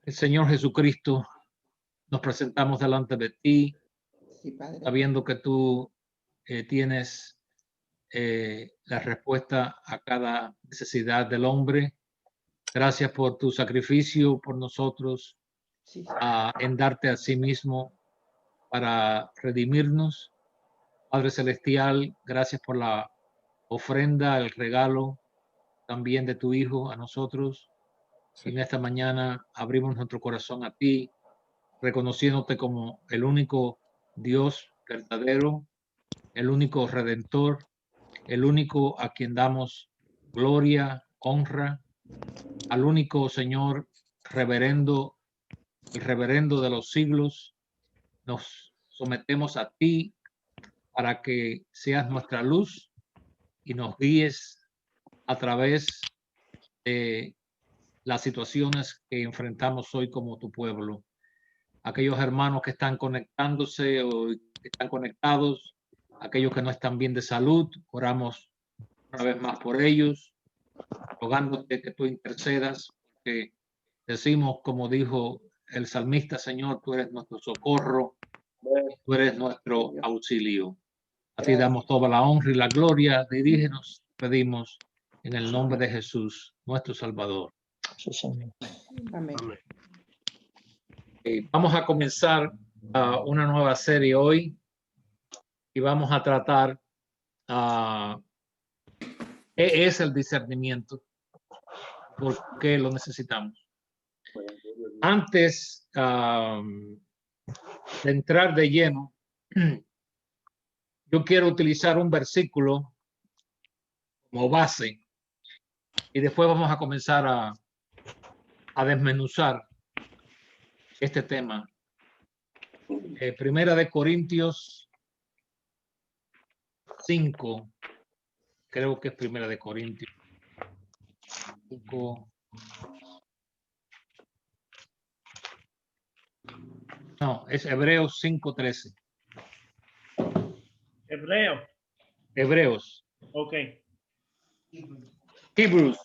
El Señor Jesucristo, nos presentamos delante de ti, Sí, Padre. sabiendo que tú tienes la respuesta a cada necesidad del hombre. Gracias por tu sacrificio por nosotros, Sí, en darte a sí mismo para redimirnos. Padre Celestial, gracias por la ofrenda, el regalo también de tu Hijo a nosotros. En esta mañana abrimos nuestro corazón a ti, reconociéndote como el único Dios verdadero, el único Redentor, el único a quien damos gloria, honra, al único Señor reverendo, el reverendo de los siglos. Nos sometemos a ti para que seas nuestra luz y nos guíes a través de las situaciones que enfrentamos hoy como tu pueblo. Aquellos hermanos que están conectándose o que están conectados, aquellos que no están bien de salud, oramos una vez más por ellos, rogándote que tú intercedas, que decimos, como dijo el salmista, Señor, tú eres nuestro socorro, tú eres nuestro auxilio. A ti damos toda la honra y la gloria. Dirígenos, pedimos, en el nombre de Jesús, nuestro Salvador. Amén. Vamos a comenzar una nueva serie hoy y vamos a tratar qué es el discernimiento, por qué lo necesitamos. Antes de entrar de lleno, yo quiero utilizar un versículo como base y después vamos a comenzar a desmenuzar este tema. Primera de Corintios 5, creo que es Primera de Corintios 5. No, es Hebreos 5:13. Hebreo. Hebreos. Ok. Hebrews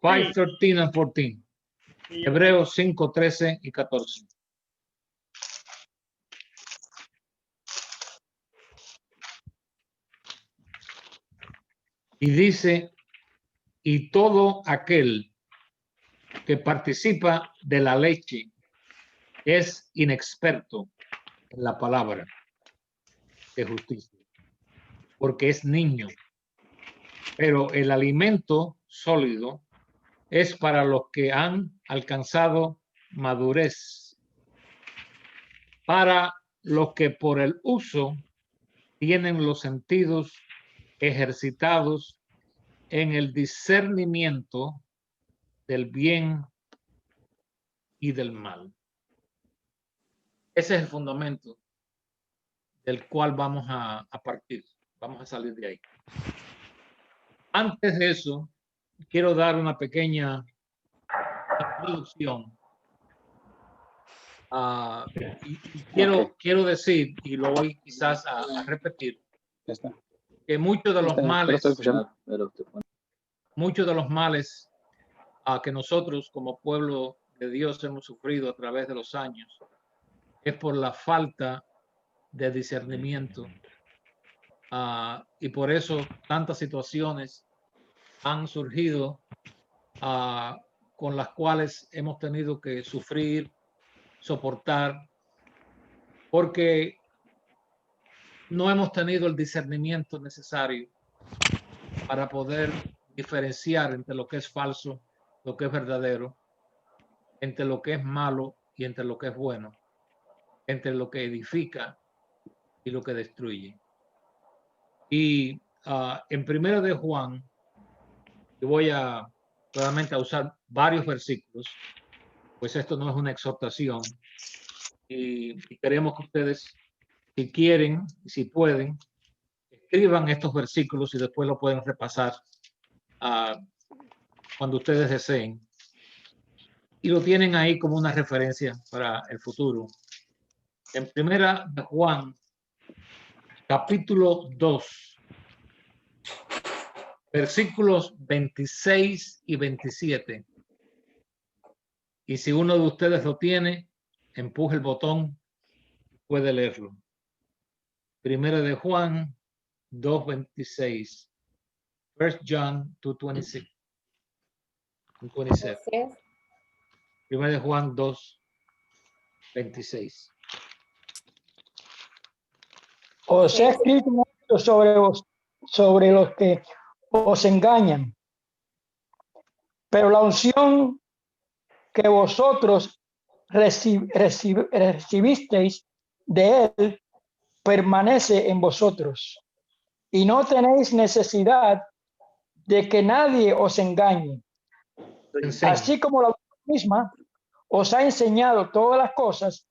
5:13 and 14. Sí, Hebreos 5:13 y 14. Y dice, y todo aquel que participa de la leche es inexperto en la palabra de justicia, porque es niño. Pero el alimento sólido es para los que han alcanzado madurez, para los que por el uso tienen los sentidos ejercitados en el discernimiento del bien y del mal. Ese es el fundamento del cual vamos a partir. Vamos a salir de ahí. Antes de eso, quiero dar una pequeña introducción. Y quiero decir, y lo voy quizás a repetir, que muchos de los males que nosotros como pueblo de Dios hemos sufrido a través de los años es por la falta de discernimiento, y por eso tantas situaciones han surgido con las cuales hemos tenido que sufrir, soportar, porque no hemos tenido el discernimiento necesario para poder diferenciar entre lo que es falso, lo que es verdadero, entre lo que es malo y entre lo que es bueno, entre lo que edifica y lo que destruye. Y en Primera de Juan, yo voy claramente a usar varios versículos, pues esto no es una exhortación, y queremos que ustedes, si quieren, si pueden, escriban estos versículos y después lo pueden repasar cuando ustedes deseen. Y lo tienen ahí como una referencia para el futuro. En Primera de Juan, capítulo 2, versículos 26 y 27. Y si uno de ustedes lo tiene, empuje el botón, puede leerlo. Primera de Juan 2:26. 1 John 2:26. 27. Primera de Juan 2:26. Os he escrito esto sobre los que os engañan, pero la unción que vosotros recibisteis de él permanece en vosotros, y no tenéis necesidad de que nadie os engañe. Enseña. Así como la misma os ha enseñado todas las cosas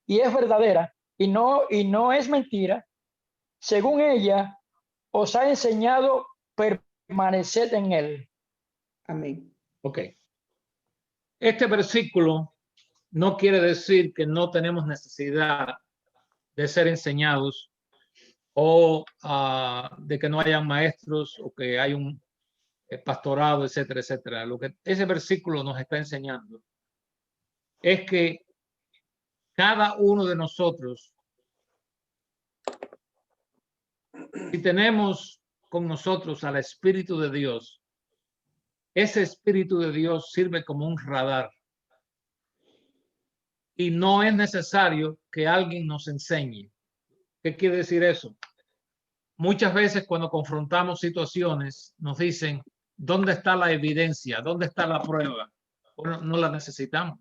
y es verdadera y no es mentira, según ella os ha enseñado, permaneced en él. Amén. Ok. Este versículo no quiere decir que no tenemos necesidad de ser enseñados o de que no hayan maestros o que hay un pastorado, etcétera, etcétera. Lo que ese versículo nos está enseñando es que cada uno de nosotros, si tenemos con nosotros al Espíritu de Dios, ese Espíritu de Dios sirve como un radar. Y no es necesario que alguien nos enseñe. ¿Qué quiere decir eso? Muchas veces cuando confrontamos situaciones nos dicen, ¿dónde está la evidencia? ¿Dónde está la prueba? Bueno, no la necesitamos.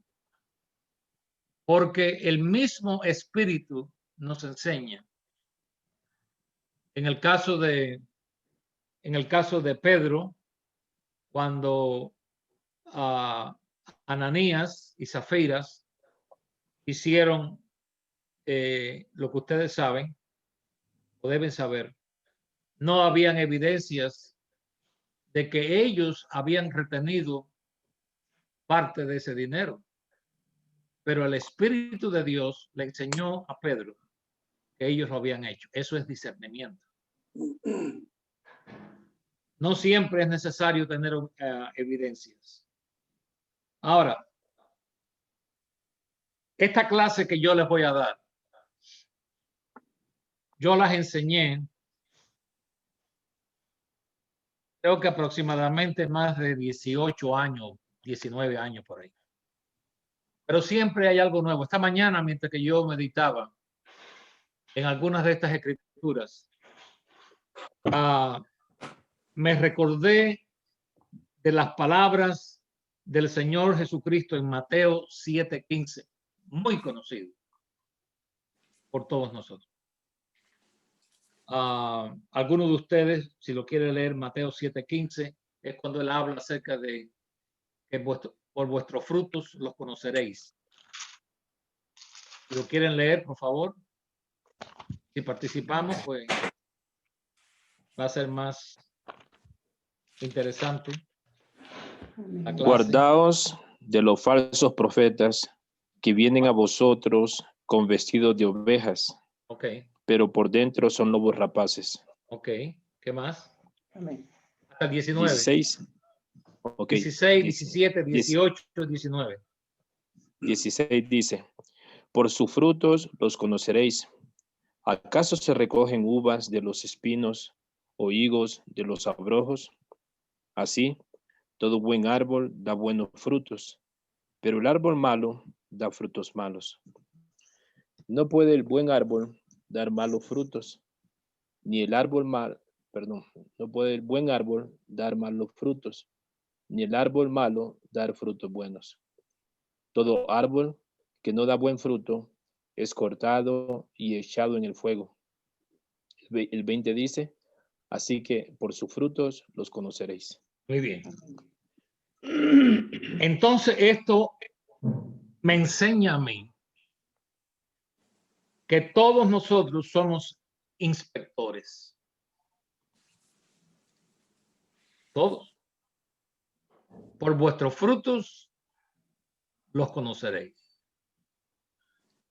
Porque el mismo Espíritu nos enseña. En el caso de Pedro, cuando Ananías y Zafiras hicieron lo que ustedes saben o deben saber, no habían evidencias de que ellos habían retenido parte de ese dinero. Pero el Espíritu de Dios le enseñó a Pedro que ellos lo habían hecho. Eso es discernimiento. No siempre es necesario tener evidencias. Ahora, esta clase que yo les voy a dar, yo las enseñé, creo que aproximadamente más de 18 años, 19 años por ahí. Pero siempre hay algo nuevo. Esta mañana, mientras que yo meditaba en algunas de estas escrituras, me recordé de las palabras del Señor Jesucristo en Mateo 7:15, muy conocido por todos nosotros. Algunos de ustedes, si lo quieren leer, Mateo 7:15, es cuando él habla acerca de que por vuestros frutos los conoceréis. Si lo quieren leer, por favor. Si participamos, pues va a ser más interesante la clase. Guardaos de los falsos profetas que vienen a vosotros con vestidos de ovejas, Ok, pero por dentro son lobos rapaces. ok. ¿Qué más? Amén. Hasta el 19. 16. Okay. 16, 17, 18, 19. 16 dice, por sus frutos los conoceréis. ¿Acaso se recogen uvas de los espinos o higos de los abrojos? Así, todo buen árbol da buenos frutos, pero el árbol malo da frutos malos. No puede el buen árbol dar malos frutos, ni el árbol mal, no puede el buen árbol dar malos frutos, ni el árbol malo dar frutos buenos. Todo árbol que no da buen fruto es cortado y echado en el fuego. El 20 dice, así que por sus frutos los conoceréis. Muy bien. Entonces esto me enseña a mí que todos nosotros somos inspectores. Todos. Por vuestros frutos los conoceréis.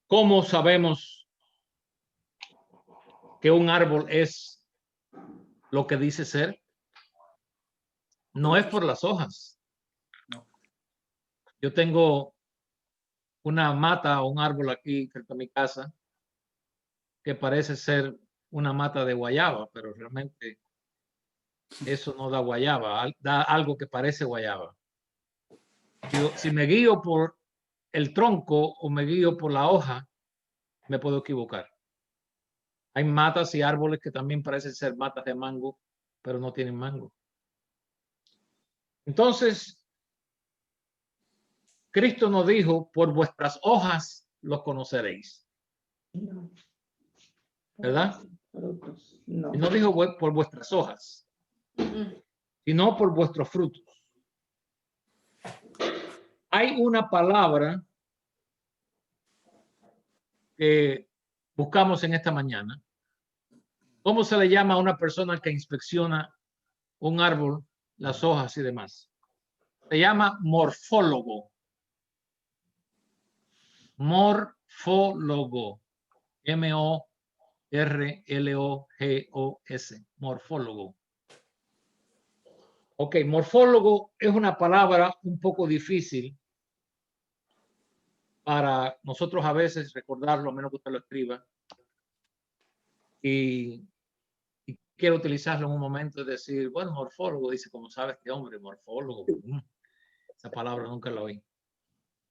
¿Cómo sabemos que un árbol es lo que dice ser? No es por las hojas. Yo tengo una mata o un árbol aquí frente a mi casa que parece ser una mata de guayaba, pero realmente eso no da guayaba, da algo que parece guayaba. Si me guío por el tronco o me guío por la hoja, me puedo equivocar. Hay matas y árboles que también parecen ser matas de mango, pero no tienen mango. Entonces, Cristo nos dijo, por vuestras hojas los conoceréis. No. ¿Verdad? Frutos. No. Y no dijo por vuestras hojas, sino por vuestros frutos. Hay una palabra que buscamos en esta mañana. ¿Cómo se le llama a una persona que inspecciona un árbol, las hojas y demás? Se llama morfólogo. Morfólogo. M-O-R-L-O-G-O-S. Morfólogo. Ok, morfólogo es una palabra un poco difícil para nosotros a veces recordarlo, a menos que usted lo escriba. Y quiero utilizarlo en un momento y decir, bueno, morfólogo, dice, como sabe este hombre, morfólogo. Esa palabra nunca la oí.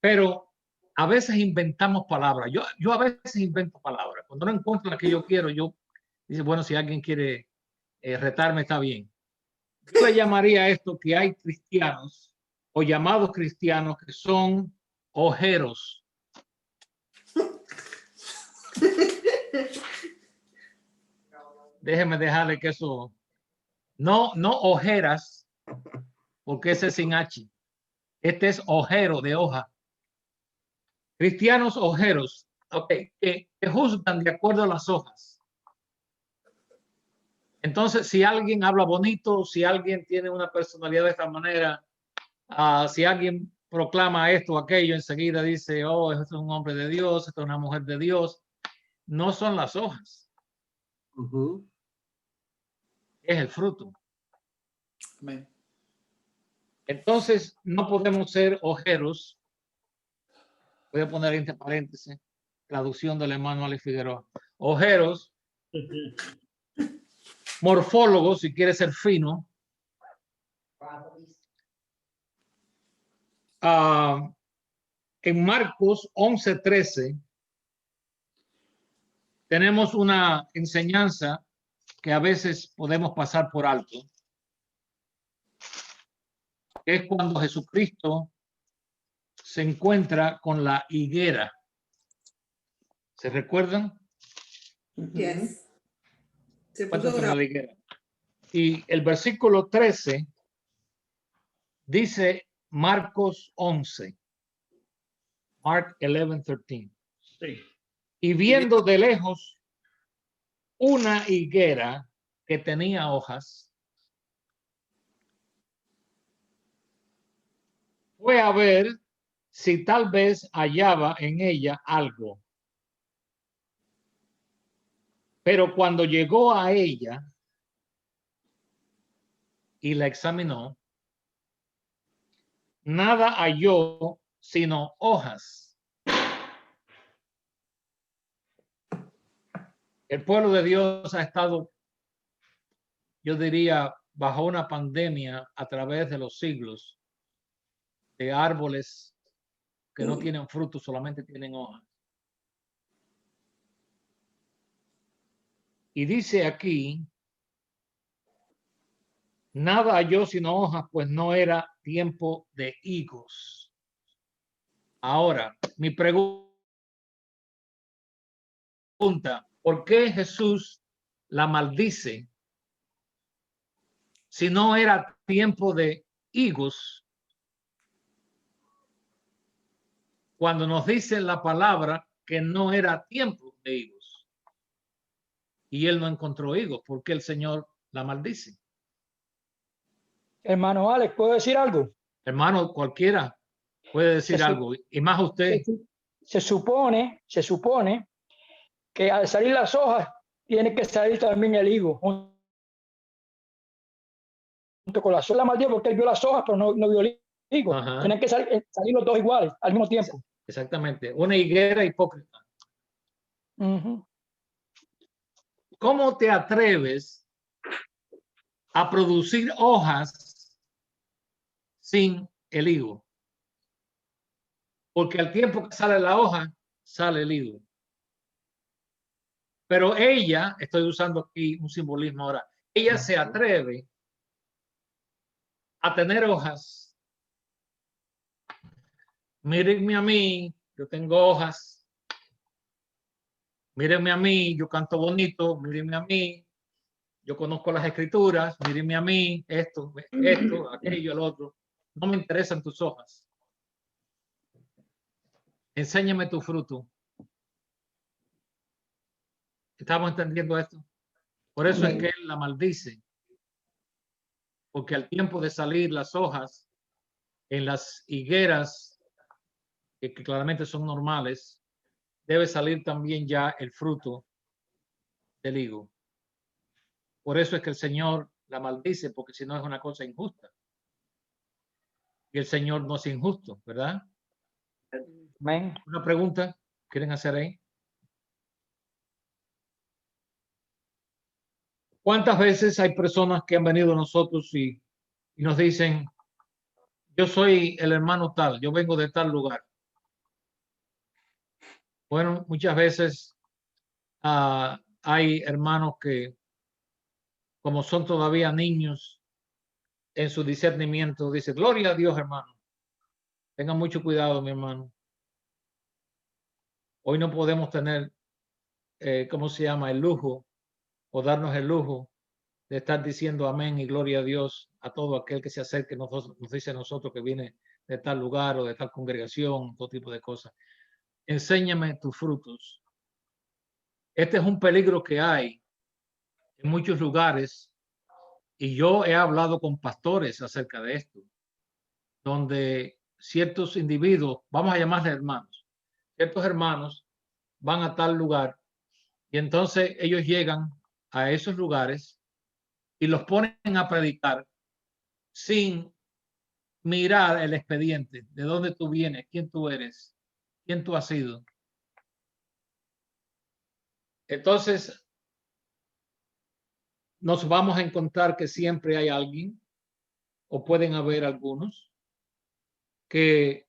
Pero a veces inventamos palabras. Yo a veces invento palabras. Cuando no encuentro la que yo quiero, yo dice, bueno, si alguien quiere retarme, está bien. Yo le llamaría a esto que hay cristianos o llamados cristianos que son ojeros. Déjeme dejarle que eso, no ojeras, porque ese es sin H. Este es ojero de hoja. Cristianos ojeros, okay, que juzgan de acuerdo a las hojas. Entonces, si alguien habla bonito, si alguien tiene una personalidad de esta manera, si alguien proclama esto o aquello, enseguida dice, oh, este es un hombre de Dios, esta es una mujer de Dios. No son las hojas. Es el fruto. Amén. Entonces, no podemos ser ojeros. Voy a poner entre paréntesis, traducción del hermano Alex Figueroa. Ojeros, morfólogos, si quiere ser fino. En Marcos 11:13 tenemos una enseñanza que a veces podemos pasar por alto. Es cuando Jesucristo se encuentra con la higuera. ¿Se recuerdan? Yes. Se puso Encuentra con bravo. la higuera. Y el versículo 13 dice Marcos 11. Mark 11:13. Sí. Y viendo de lejos una higuera que tenía hojas, fue a ver si tal vez hallaba en ella algo. Pero cuando llegó a ella y la examinó, nada halló sino hojas. El pueblo de Dios ha estado, yo diría, bajo una pandemia a través de los siglos de árboles que no tienen frutos, solamente tienen hojas. Y dice aquí, nada halló sino hojas, pues no era tiempo de higos. Ahora, mi pregunta, ¿por qué Jesús la maldice si no era tiempo de higos? Cuando nos dice la palabra que no era tiempo de higos y él no encontró higos, ¿por qué el Señor la maldice? Hermano Alex, ¿puedo decir algo? Hermano, cualquiera puede decir algo, y más usted. Se supone que al salir las hojas tiene que salir también el higo junto con las hojas. La maldijo porque él vio las hojas, pero no vio el higos. Ajá. Tienen que salir los dos iguales al mismo tiempo. Exactamente. Una higuera hipócrita. Ujú. ¿Cómo te atreves a producir hojas sin el higo? Porque al tiempo que sale la hoja, sale el higo. Pero ella, estoy usando aquí un simbolismo ahora, ella se atreve a tener hojas. Mírenme a mí, yo tengo hojas. Mírenme a mí, yo canto bonito. Mírenme a mí, yo conozco las escrituras. Mírenme a mí, esto, aquello, el otro. No me interesan tus hojas. Enséñame tu fruto. ¿Estamos entendiendo esto? Por eso es que él la maldice. Porque al tiempo de salir las hojas en las higueras, que claramente son normales, debe salir también ya el fruto del higo. Por eso es que el Señor la maldice, porque si no es una cosa injusta. Y el Señor no es injusto, ¿verdad? Amén. Una pregunta, ¿quieren hacer ahí? ¿Cuántas veces hay personas que han venido a nosotros y nos dicen, yo soy el hermano tal, yo vengo de tal lugar? Bueno, muchas veces hay hermanos que, como son todavía niños en su discernimiento, dicen, gloria a Dios, hermano. Tengan mucho cuidado, mi hermano. Hoy no podemos tener, ¿cómo se llama? El lujo o darnos el lujo de estar diciendo amén y gloria a Dios a todo aquel que se acerque, nos dice a nosotros que viene de tal lugar o de tal congregación, todo tipo de cosas. Enséñame tus frutos. Este es un peligro que hay en muchos lugares y yo he hablado con pastores acerca de esto, donde ciertos individuos, vamos a llamarles hermanos, ciertos hermanos van a tal lugar y entonces ellos llegan a esos lugares y los ponen a predicar sin mirar el expediente, de dónde tú vienes, quién tú eres, quién tú has sido. Entonces, nos vamos a encontrar que siempre hay alguien, o pueden haber algunos, que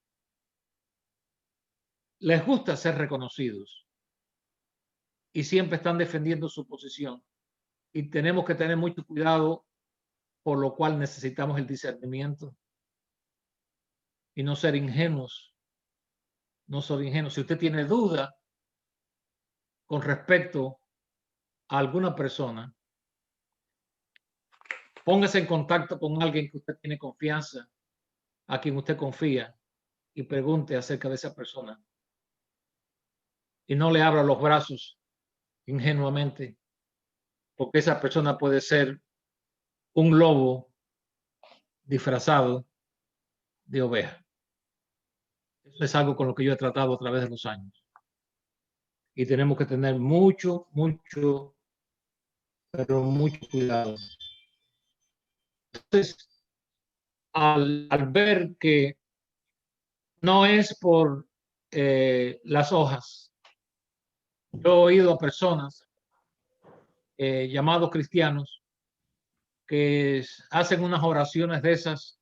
les gusta ser reconocidos y siempre están defendiendo su posición. Y tenemos que tener mucho cuidado, por lo cual necesitamos el discernimiento y no ser ingenuos. No ser ingenuos. Si usted tiene duda con respecto a alguna persona, póngase en contacto con alguien que usted tiene confianza, a quien usted confía, y pregunte acerca de esa persona. Y no le abra los brazos ingenuamente, porque esa persona puede ser un lobo disfrazado de oveja. Eso es algo con lo que yo he tratado a través de los años. Y tenemos que tener mucho, pero mucho cuidado. Entonces, al ver que no es por las hojas, yo he oído a personas llamados cristianos que hacen unas oraciones de esas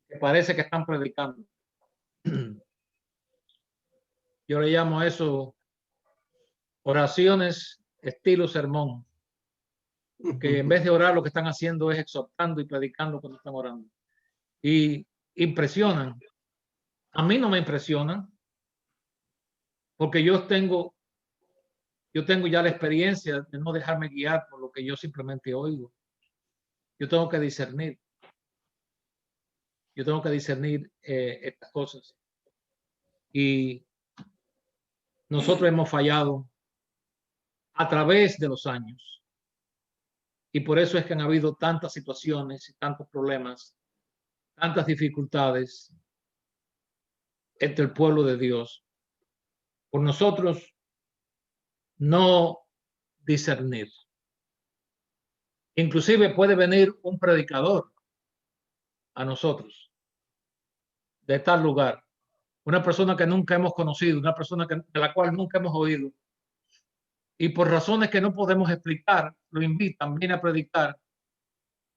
que parece que están predicando. Yo le llamo a eso oraciones estilo sermón, que en vez de orar lo que están haciendo es exhortando y predicando cuando están orando. Y impresionan. A mí no me impresionan, porque yo tengo ya la experiencia de no dejarme guiar por lo que yo simplemente oigo. Yo tengo que discernir. Yo tengo que discernir estas cosas. Y nosotros hemos fallado a través de los años. Y por eso es que han habido tantas situaciones y tantos problemas, tantas dificultades entre el pueblo de Dios. Por nosotros no discernir. Inclusive puede venir un predicador a nosotros de tal lugar, una persona que nunca hemos conocido, una persona de la cual nunca hemos oído, y por razones que no podemos explicar, lo invitan, viene a predicar,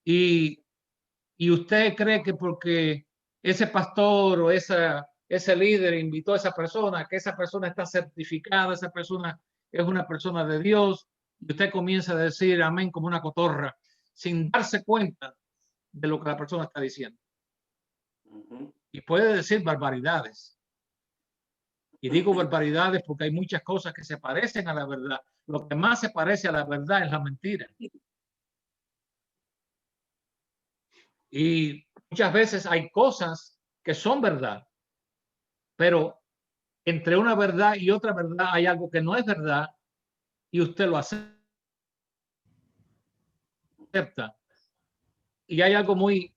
y usted cree que porque ese pastor o ese líder invitó a esa persona, que esa persona está certificada, esa persona es una persona de Dios, y usted comienza a decir amén como una cotorra, sin darse cuenta de lo que la persona está diciendo. Y puede decir barbaridades. Y digo barbaridades porque hay muchas cosas que se parecen a la verdad. Lo que más se parece a la verdad es la mentira. Y muchas veces hay cosas que son verdad, pero entre una verdad y otra verdad hay algo que no es verdad y usted lo acepta. Y hay algo muy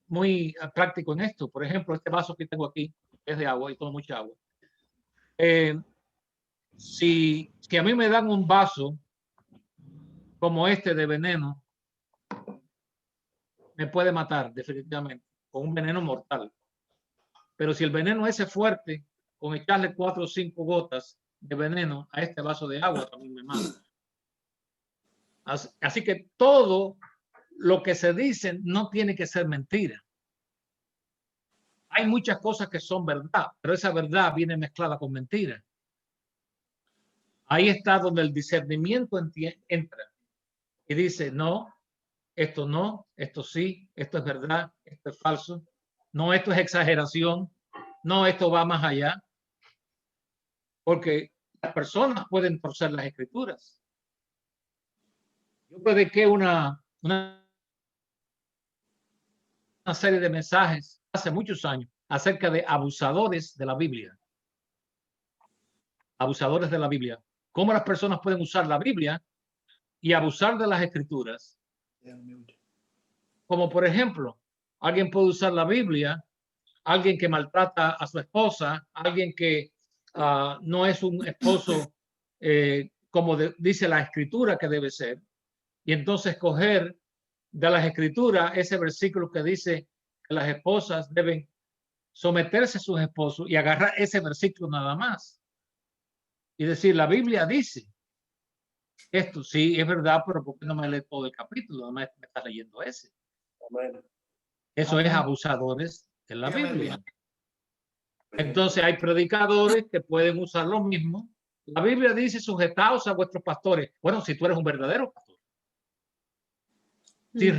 práctico en esto. Por ejemplo, este vaso que tengo aquí es de agua y tomo mucha agua. Si a mí me dan un vaso como este de veneno, me puede matar definitivamente, con un veneno mortal. Pero si el veneno ese es fuerte, con echarle 4 o 5 gotas de veneno a este vaso de agua también me mata. Así que todo lo que se dice no tiene que ser mentira. Hay muchas cosas que son verdad, pero esa verdad viene mezclada con mentira. Ahí está donde el discernimiento entra y dice, no, esto sí, esto es verdad, esto es falso, no, esto es exageración, no, esto va más allá. Porque las personas pueden torcer las escrituras. Yo prediqué una serie de mensajes hace muchos años acerca de abusadores de la Biblia. Abusadores de la Biblia. Cómo las personas pueden usar la Biblia y abusar de las escrituras. Como por ejemplo, alguien puede usar la Biblia, alguien que maltrata a su esposa, alguien que no es un esposo como dice la escritura que debe ser, y entonces coger de las escrituras ese versículo que dice que las esposas deben someterse a sus esposos y agarrar ese versículo nada más y decir, la Biblia dice esto, sí, es verdad, pero ¿por qué no me lee todo el capítulo? No me está leyendo ese. Eso es abusadores de la Biblia. Entonces hay predicadores que pueden usar lo mismo. La Biblia dice, sujetaos a vuestros pastores. Bueno, si tú eres un verdadero pastor. Si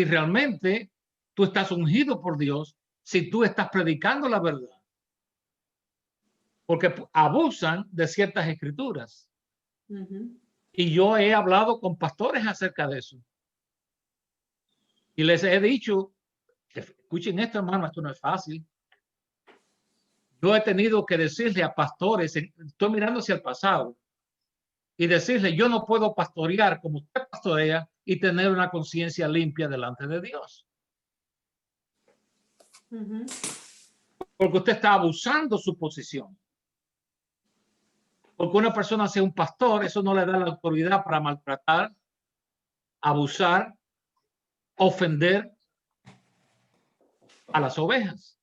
realmente tú estás ungido por Dios, si tú estás predicando la verdad. Porque abusan de ciertas escrituras. Y yo he hablado con pastores acerca de eso. Y les he dicho, escuchen esto, hermano, esto no es fácil. Yo he tenido que decirle a pastores, estoy mirando hacia el pasado, y decirle, yo no puedo pastorear como usted pastorea y tener una conciencia limpia delante de Dios. Porque usted está abusando su posición. Porque una persona sea un pastor, eso no le da la autoridad para maltratar, abusar, ofender a las ovejas.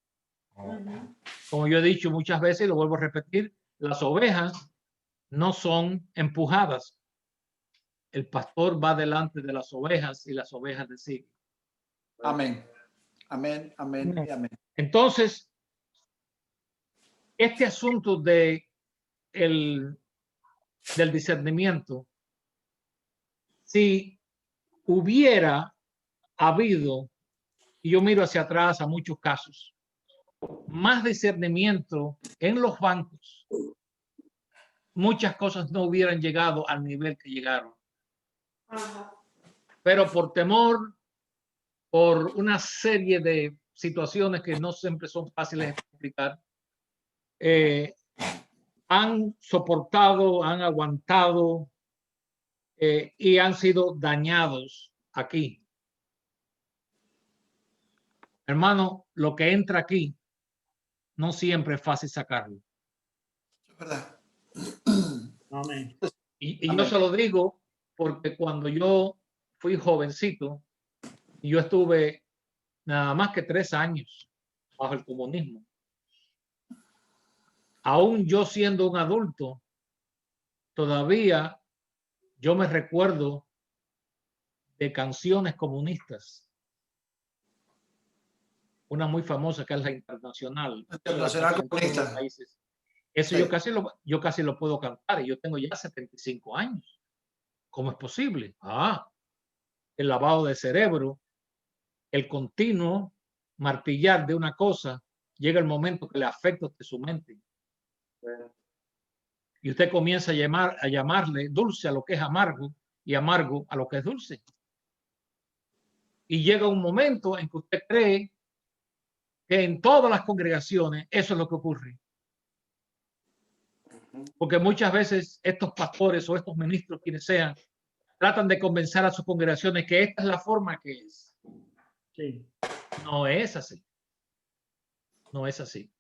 Como yo he dicho muchas veces, y lo vuelvo a repetir, las ovejas no son empujadas. El pastor va delante de las ovejas y las ovejas le siguen. Amén. Amén, amén y amén. Entonces, este asunto del discernimiento, si hubiera habido, y yo miro hacia atrás a muchos casos, más discernimiento en los bancos, muchas cosas no hubieran llegado al nivel que llegaron. Pero por temor, por una serie de situaciones que no siempre son fáciles de explicar, han soportado, han aguantado y han sido dañados aquí. Hermano, lo que entra aquí no siempre es fácil sacarlo. Es verdad. Amén. Y yo se lo digo porque cuando yo fui jovencito, y yo estuve nada más que 3 años bajo el comunismo. Aún yo siendo un adulto, todavía yo me recuerdo de canciones comunistas. Una muy famosa que es la Internacional. Internacional Comunista. Países. Eso Sí. yo casi lo puedo cantar y yo tengo ya 75 años. ¿Cómo es posible? El lavado de cerebro, el continuo martillar de una cosa, llega el momento que le afecta a usted su mente. Y usted comienza a llamarle dulce a lo que es amargo y amargo a lo que es dulce. Y llega un momento en que usted cree que en todas las congregaciones eso es lo que ocurre. Porque muchas veces estos pastores o estos ministros, quienes sean, tratan de convencer a sus congregaciones que esta es la forma que es. Sí. No es así. No es así.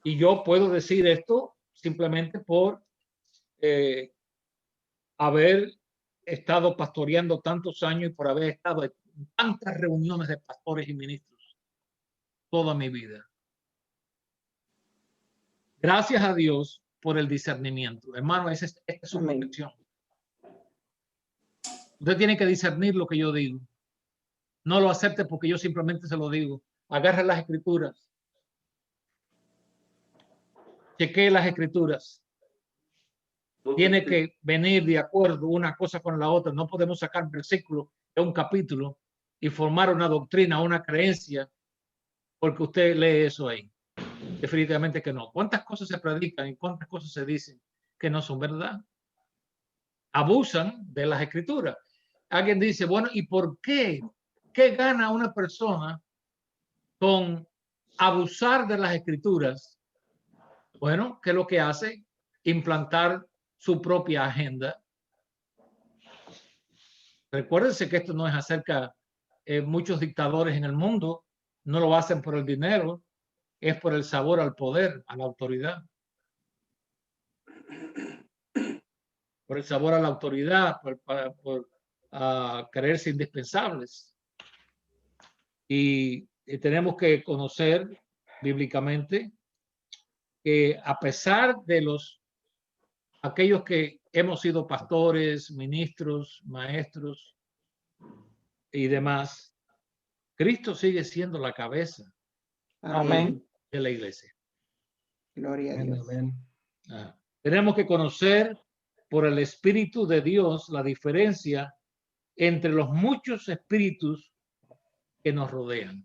Y yo puedo decir esto simplemente por haber estado pastoreando tantos años y por haber estado en tantas reuniones de pastores y ministros toda mi vida. Gracias a Dios por el discernimiento. Hermano, esta es su protección. Usted tiene que discernir lo que yo digo. No lo acepte porque yo simplemente se lo digo. Agarre las escrituras. Chequee las escrituras. Tiene que venir de acuerdo una cosa con la otra. No podemos sacar versículos de un capítulo y formar una doctrina, una creencia, porque usted lee eso ahí. Definitivamente que no. ¿Cuántas cosas se predican y cuántas cosas se dicen que no son verdad? Abusan de las escrituras. Alguien dice, bueno, ¿y por qué? ¿Qué gana una persona con abusar de las escrituras? Bueno, ¿qué es lo que hace? Implantar su propia agenda. Recuérdense que esto no es acerca de muchos dictadores en el mundo, no lo hacen por el dinero, es por el sabor al poder, a la autoridad. Por el sabor a la autoridad, por creerse indispensables. Y tenemos que conocer bíblicamente que a pesar de aquellos que hemos sido pastores, ministros, maestros y demás, Cristo sigue siendo la cabeza Amén. de la iglesia. Gloria a Dios. Tenemos que conocer por el Espíritu de Dios la diferencia entre los muchos espíritus que nos rodean.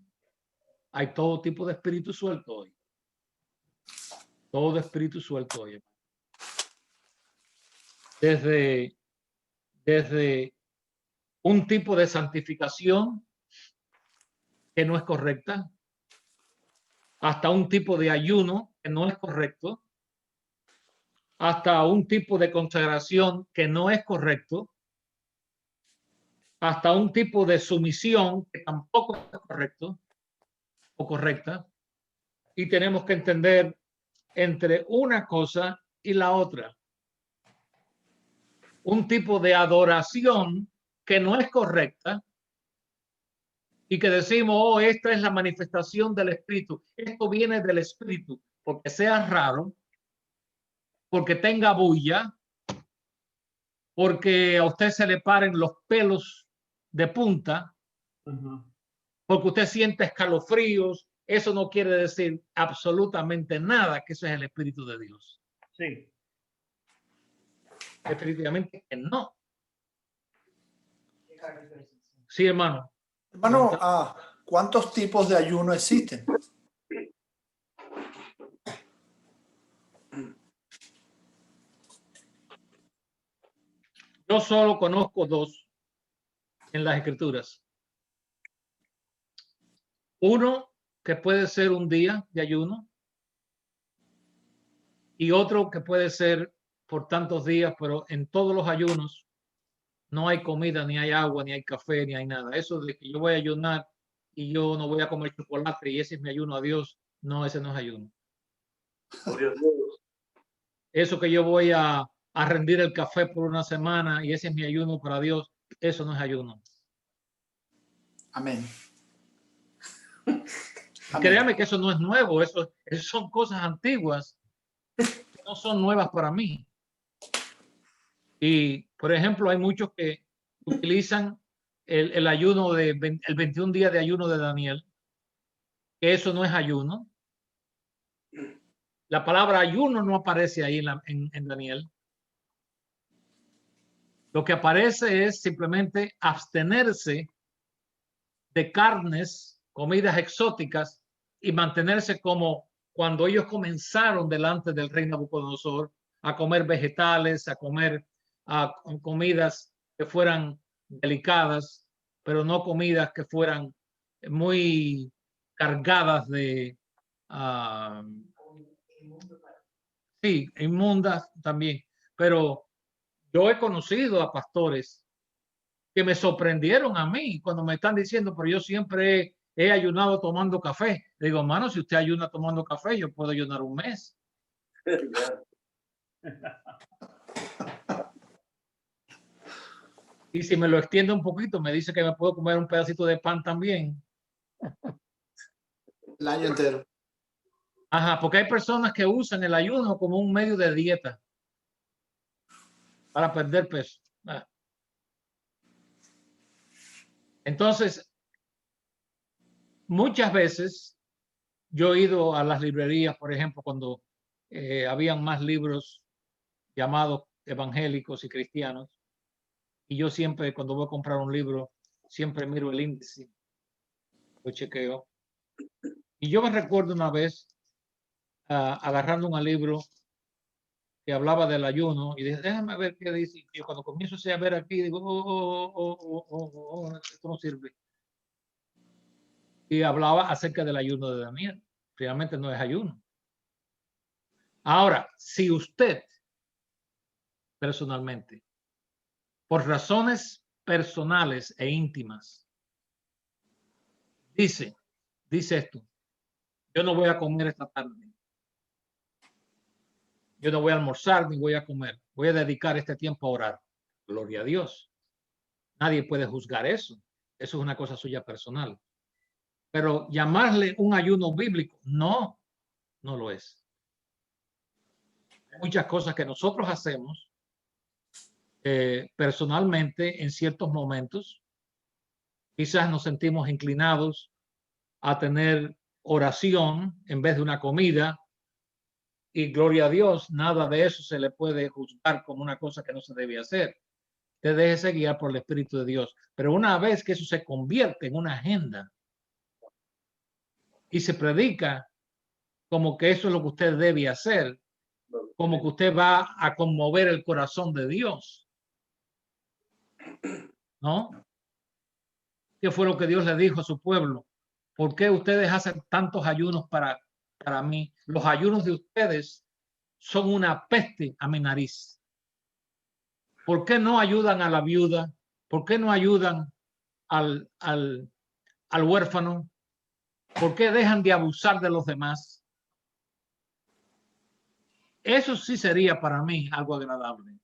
Hay todo tipo de espíritu suelto hoy. Todo espíritu suelto hoy. Desde un tipo de santificación que no es correcta, hasta un tipo de ayuno que no es correcto, hasta un tipo de consagración que no es correcto, hasta un tipo de sumisión que tampoco es correcto o correcta. Y tenemos que entender entre una cosa y la otra. Un tipo de adoración que no es correcta y que decimos, oh, esta es la manifestación del Espíritu. Esto viene del Espíritu, porque sea raro, porque tenga bulla, porque a usted se le paren los pelos de punta, porque usted siente escalofríos. Eso no quiere decir absolutamente nada que eso es el Espíritu de Dios. Sí. Definitivamente que no. Sí, hermano. Hermano, ¿cuántos tipos de ayuno existen? Yo solo conozco dos en las Escrituras. Uno que puede ser un día de ayuno y otro que puede ser por tantos días, pero en todos los ayunos no hay comida, ni hay agua, ni hay café, ni hay nada. Eso de que yo voy a ayunar y yo no voy a comer chocolate y ese es mi ayuno a Dios, no, ese no es ayuno. Eso que yo voy a rendir el café por una semana y ese es mi ayuno para Dios, eso no es ayuno. Amén. Créame que eso no es nuevo, eso son cosas antiguas que no son nuevas para mí. Y, por ejemplo, hay muchos que utilizan el ayuno el 21 días de ayuno de Daniel, que eso no es ayuno. La palabra ayuno no aparece ahí en Daniel. Lo que aparece es simplemente abstenerse de carnes, comidas exóticas, y mantenerse como cuando ellos comenzaron delante del rey Nabucodonosor a comer vegetales, a comer comidas que fueran delicadas, pero no comidas que fueran muy cargadas de sí, inmundas también. Pero yo he conocido a pastores que me sorprendieron a mí cuando me están diciendo, pero yo siempre he ayunado tomando café. Le digo, hermano, si usted ayuna tomando café, yo puedo ayunar un mes. Y si me lo extiende un poquito, me dice que me puedo comer un pedacito de pan también. El año entero. Ajá, porque hay personas que usan el ayuno como un medio de dieta para perder peso. Entonces, muchas veces yo he ido a las librerías, por ejemplo, cuando habían más libros llamados evangélicos y cristianos, y yo siempre, cuando voy a comprar un libro, siempre miro el índice, lo chequeo. Y yo me recuerdo una vez agarrando un libro que hablaba del ayuno y dije, déjame ver qué dice. Y cuando comienzo a ver aquí, digo, esto no sirve. Y hablaba acerca del ayuno de Daniel. Realmente no es ayuno. Ahora, si usted personalmente, por razones personales e íntimas, dice esto, yo no voy a comer esta tarde, yo no voy a almorzar ni voy a comer, voy a dedicar este tiempo a orar. Gloria a Dios. Nadie puede juzgar eso. Eso es una cosa suya personal. Pero llamarle un ayuno bíblico, no lo es. Hay muchas cosas que nosotros hacemos personalmente en ciertos momentos. Quizás nos sentimos inclinados a tener oración en vez de una comida, y gloria a Dios, nada de eso se le puede juzgar como una cosa que no se debe hacer. Te déjese guiar por el Espíritu de Dios. Pero una vez que eso se convierte en una agenda y se predica como que eso es lo que usted debe hacer, como que usted va a conmover el corazón de Dios, ¿no? ¿Qué fue lo que Dios le dijo a su pueblo? ¿Por qué ustedes hacen tantos ayunos para mí? Los ayunos de ustedes son una peste a mi nariz. ¿Por qué no ayudan a la viuda? ¿Por qué no ayudan al huérfano? ¿Por qué dejan de abusar de los demás? Eso sí sería para mí algo agradable.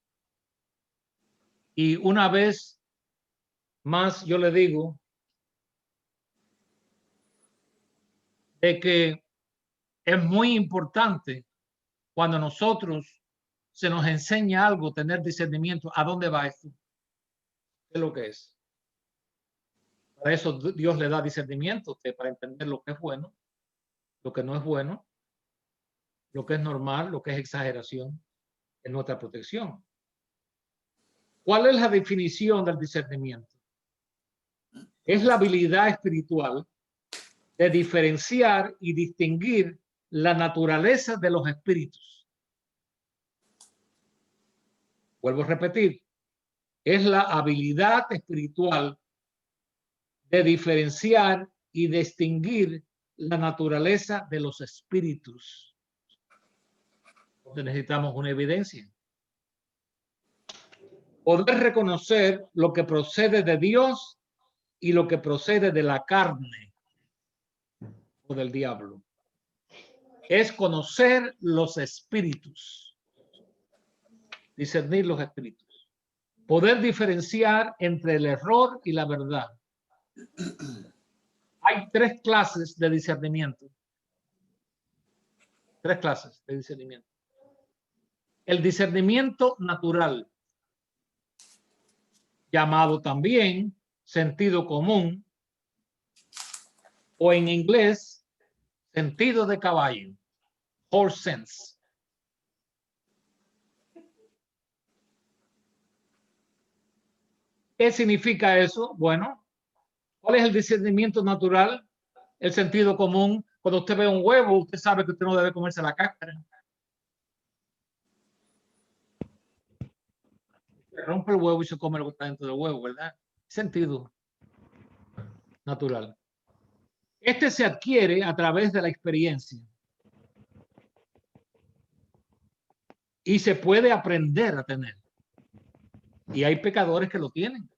Y una vez más yo le digo de que es muy importante cuando nosotros se nos enseña algo, tener discernimiento. ¿A dónde va esto? ¿Qué es lo que es? Para eso Dios le da discernimiento a usted, para entender lo que es bueno, lo que no es bueno, lo que es normal, lo que es exageración, en nuestra protección. ¿Cuál es la definición del discernimiento? Es la habilidad espiritual de diferenciar y distinguir la naturaleza de los espíritus. Vuelvo a repetir, es la habilidad espiritual de diferenciar y distinguir la naturaleza de los espíritus. Entonces necesitamos una evidencia. Poder reconocer lo que procede de Dios y lo que procede de la carne o del diablo. Es conocer los espíritus. Discernir los espíritus. Poder diferenciar entre el error y la verdad. Hay 3 clases de discernimiento. 3 clases de discernimiento. El discernimiento natural, llamado también sentido común, o en inglés, sentido de caballo, horse sense. ¿Qué significa eso? Bueno, ¿cuál es el discernimiento natural? El sentido común. Cuando usted ve un huevo, usted sabe que usted no debe comerse la cáscara. Se rompe el huevo y se come lo que está dentro del huevo, ¿verdad? Sentido natural. Este se adquiere a través de la experiencia. Y se puede aprender a tener. Y hay pecadores que lo tienen.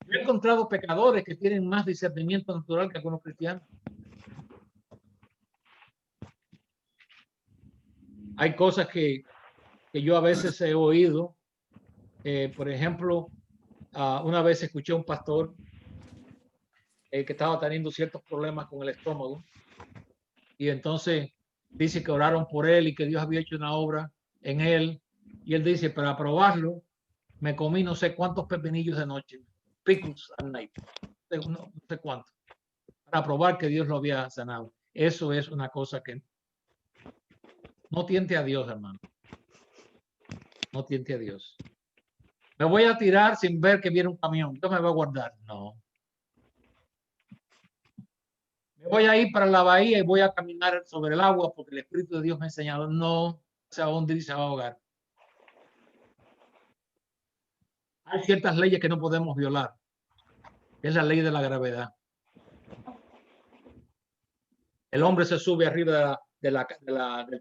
Yo he encontrado pecadores que tienen más discernimiento natural que algunos cristianos. Hay cosas que yo a veces he oído. Por ejemplo, una vez escuché a un pastor que estaba teniendo ciertos problemas con el estómago. Y entonces dice que oraron por él y que Dios había hecho una obra en él. Y él dice, para probarlo, me comí no sé cuántos pepinillos de noche. Pickles at night. No sé cuánto. Para probar que Dios lo había sanado. Eso es una cosa que no tiente a Dios, hermano. No tiente a Dios. Me voy a tirar sin ver que viene un camión. Dios me va a guardar. No. Me voy a ir para la bahía y voy a caminar sobre el agua porque el Espíritu de Dios me ha enseñado. No se va a hundir y se va a ahogar. Hay ciertas leyes que no podemos violar. Es la ley de la gravedad. El hombre se sube arriba del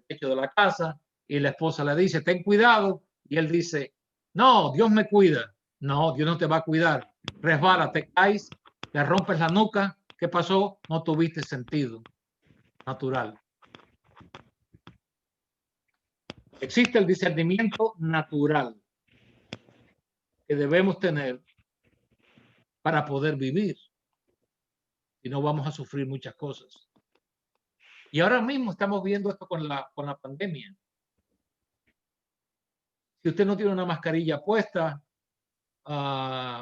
techo de la casa y la esposa le dice, ten cuidado. Y él dice, no, Dios me cuida. No, Dios no te va a cuidar. Resbala, te caes, te rompes la nuca. ¿Qué pasó? No tuviste sentido natural. Existe el discernimiento natural que debemos tener para poder vivir. Y no vamos a sufrir muchas cosas. Y ahora mismo estamos viendo esto con la pandemia. Si usted no tiene una mascarilla puesta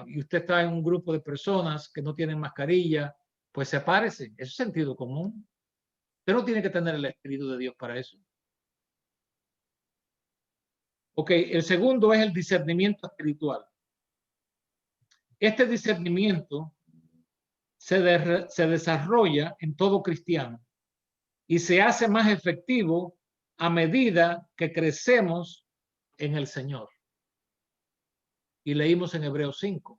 y usted está en un grupo de personas que no tienen mascarilla, pues sepárese. Eso es sentido común. Usted no tiene que tener el Espíritu de Dios para eso. Ok, el segundo es el discernimiento espiritual. Este discernimiento se desarrolla en todo cristiano y se hace más efectivo a medida que crecemos en el Señor. Y leímos en Hebreos 5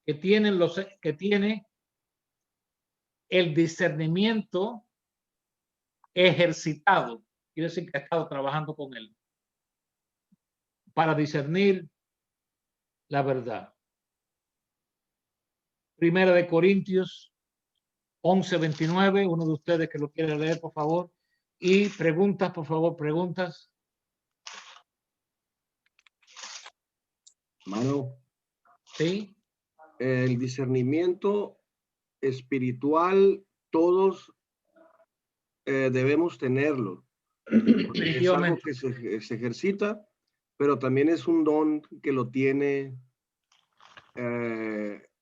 que tiene el discernimiento ejercitado, quiere decir que ha estado trabajando con él para discernir la verdad. Primera de Corintios 11:29, uno de ustedes que lo quiere leer, por favor. Y preguntas, por favor, preguntas. Mano, Sí. el discernimiento espiritual, todos debemos tenerlo. Es algo que se ejercita, pero también es un don que lo tiene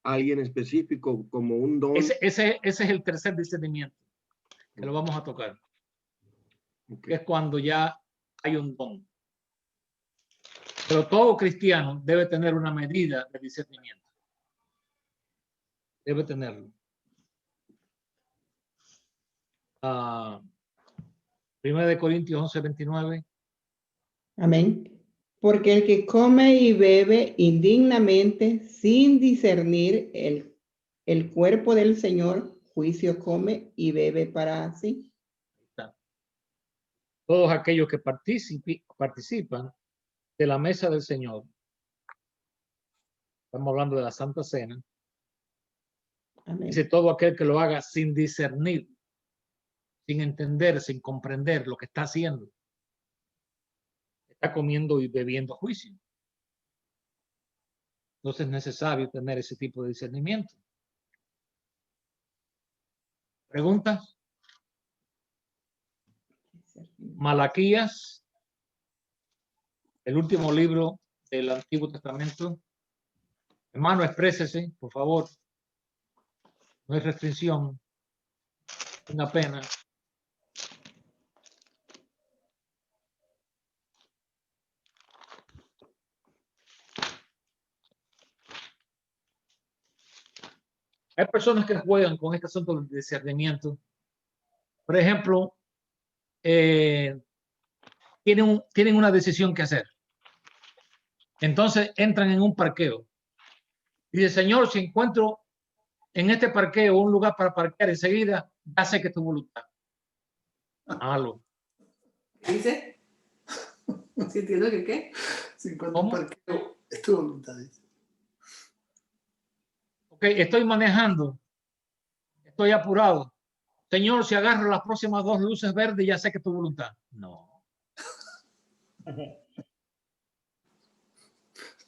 alguien específico, como un don. Ese es el tercer discernimiento, que lo vamos a tocar. Okay. Que es cuando ya hay un don. Pero todo cristiano debe tener una medida de discernimiento. Debe tenerlo. Primera de Corintios 11:29. Amén. Porque el que come y bebe indignamente sin discernir el cuerpo del Señor, juicio come y bebe para sí. Todos aquellos que participan de la mesa del Señor. Estamos hablando de la Santa Cena. Amén. Dice todo aquel que lo haga sin discernir, sin entender, sin comprender lo que está haciendo. Está comiendo y bebiendo juicio. Entonces es necesario tener ese tipo de discernimiento. ¿Preguntas? Malaquías, el último libro del Antiguo Testamento. Hermano, exprésese, por favor. No hay restricción. Una pena. Hay personas que juegan con este asunto del discernimiento. Por ejemplo, tienen una decisión que hacer. Entonces entran en un parqueo. Y dice, Señor, si encuentro en este parqueo un lugar para parquear enseguida, ya sé que es tu voluntad. Hágalo. ¿Qué dice? ¿Sí entiendo que qué? Si encuentro un parqueo, es tu voluntad. Ok, estoy manejando. Estoy apurado. Señor, si agarro las próximas 2 luces verdes, ya sé que es tu voluntad. No.